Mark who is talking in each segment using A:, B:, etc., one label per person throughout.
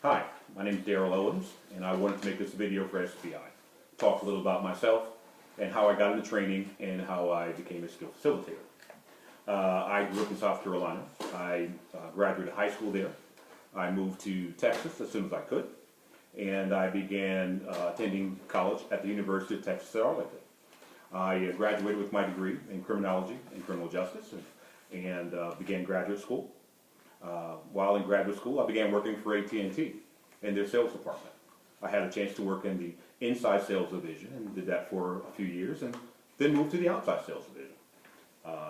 A: Hi, my name is Darrylowens, and I wanted to make this video for SBI. Talk a little about myself and how I got into training and how I became a skill facilitator. I grew up in South Carolina. I graduated high school there. I moved to Texas as soon as I could, and I began attending college at the University of Texas at Arlington. I graduated with my degree in criminology and criminal justice and began graduate school. While in graduate school, I began working for AT&T in their sales department. I had a chance to work in the inside sales division and did that for a few years, and then moved to the outside sales division.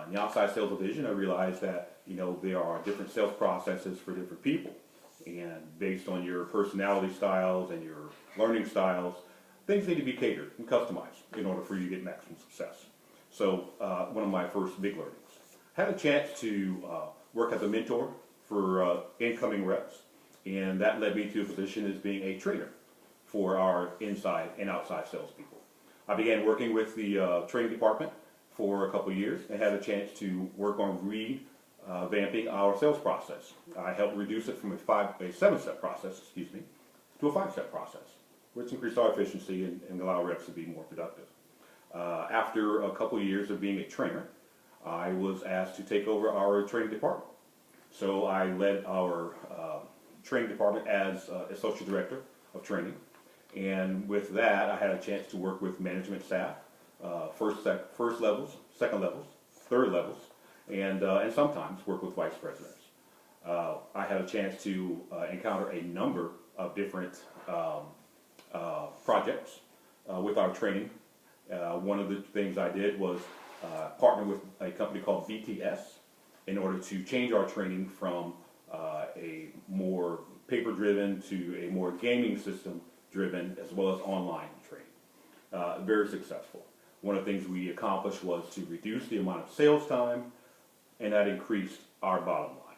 A: In the outside sales division, I realized that there are different sales processes for different people, and based on your personality styles and your learning styles, things need to be catered and customized in order for you to get maximum success. So one of my first big learnings. I had a chance to work as a mentor for incoming reps, and that led me to a position as being a trainer for our inside and outside salespeople. I began working with the training department for a couple of years and had a chance to work on revamping our sales process. I helped reduce it from a 7-step process, to a 5-step process, which increased our efficiency and allowed reps to be more productive. After a couple of years of being a trainer, I was asked to take over our training department. So I led our training department as Associate Director of Training. And with that, I had a chance to work with management staff, first levels, second levels, third levels, and sometimes work with vice presidents. I had a chance to encounter a number of different projects with our training. One of the things I did was partner with a company called VTS in order to change our training from a more paper-driven to a more gaming system-driven, as well as online training. Very successful. One of the things we accomplished was to reduce the amount of sales time, and that increased our bottom line.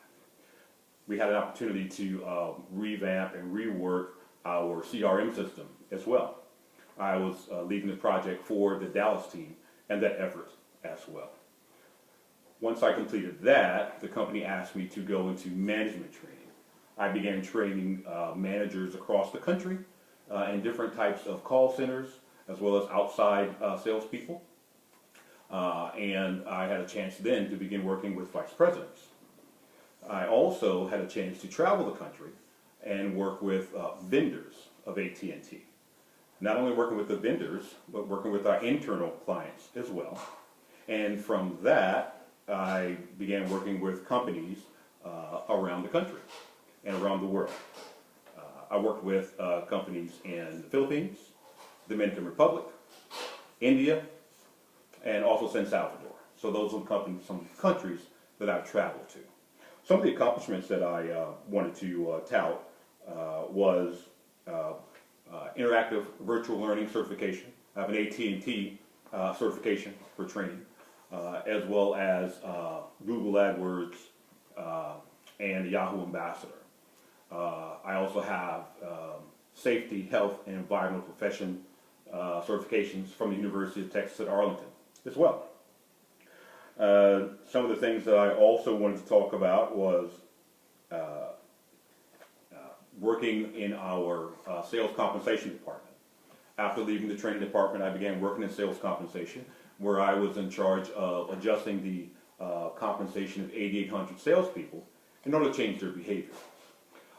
A: We had an opportunity to revamp and rework our CRM system as well. I was leading the project for the Dallas team and that effort as well. Once I completed that, the company asked me to go into management training. I began training managers across the country in different types of call centers, as well as outside salespeople. And I had a chance then to begin working with vice presidents. I also had a chance to travel the country and work with vendors of AT&T. Not only working with the vendors, but working with our internal clients as well. And from that, I began working with companies around the country and around the world. I worked with companies in the Philippines, the Dominican Republic, India, and also San Salvador. So those are some countries that I've traveled to. Some of the accomplishments that I wanted to tout was interactive virtual learning certification. I have an AT&T certification for training, as well as Google AdWords and Yahoo Ambassador. I also have safety, health, and environmental profession certifications from the University of Texas at Arlington as well. Some of the things that I also wanted to talk about was working in our sales compensation department. After leaving the training department, I began working in sales compensation, where I was in charge of adjusting the compensation of 8,800 salespeople in order to change their behavior.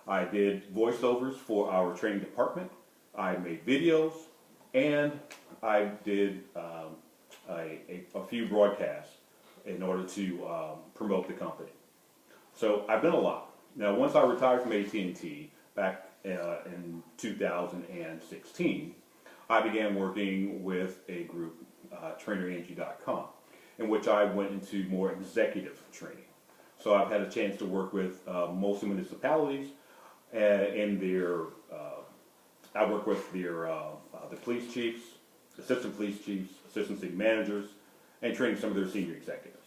A: I did voiceovers for our training department, I made videos, and I did a few broadcasts in order to promote the company. So I've done a lot. Now, once I retired from AT&T back in 2016, I began working with a group, TrainerAngie.com, in which I went into more executive training. So I've had a chance to work with mostly municipalities in their, I work with their, the police chiefs, assistant police chiefs, assistant city managers, and training some of their senior executives.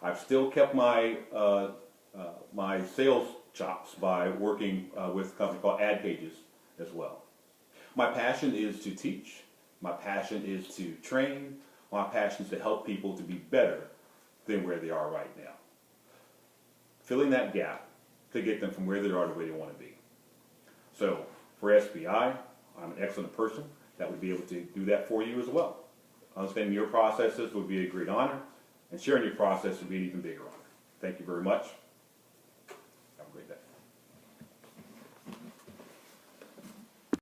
A: I've still kept my, my sales chops by working with a company called Ad Pages as well. My passion is to teach. My passion is to train. My passion is to help people to be better than where they are right now. Filling that gap to get them from where they are to where they want to be. So for SBI, I'm an excellent person that would be able to do that for you as well. Understanding your processes would be a great honor, and sharing your process would be an even bigger honor. Thank you very much. Have a great day.